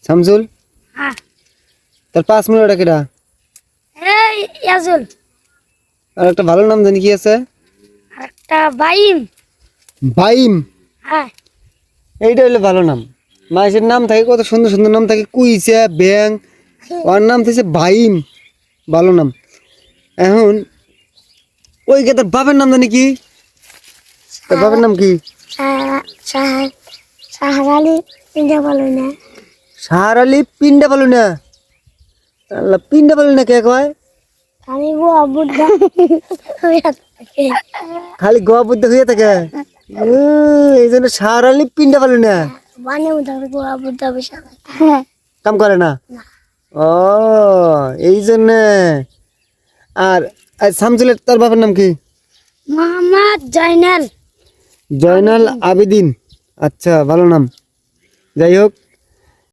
শামসুল হ্যাঁ তার 5 মিনিট কেডা? এই ইয়াজুল আর একটা ভালো নাম জানি কি আছে? একটা বাইম। বাইম। হ্যাঁ এইটা হলো ভালো নাম। মাইসের নাম থাকে কত সুন্দর সুন্দর নাম থাকে, কুইসা ব্যাং, ওর নাম থেকে বাইম, ভালো নাম। এখন ওই কে তোর বাপের নাম জানি কি? তোর বাপের নাম কি? সাহারালি পিন্ডা বলো না। সাহার আলী পিন্ডা পালু না। আল্লাহ, পিন্ডা পালু না কে কয়? আমি গো বুদ্ধা খালি গোয়া বুদ্ধ হয়ে থাকে। এই জন্য সাহার আলী পিন্ডা পালু না, মানে উদার গো বুদ্ধা বিশাল কাম করে না। ও এই জন্য। আর শামসুলের তার বাপের নাম কি? মোহাম্মদ জয়নাল জয়নাল আবেদিন। আচ্ছা, ভালো নাম। যাই হোক,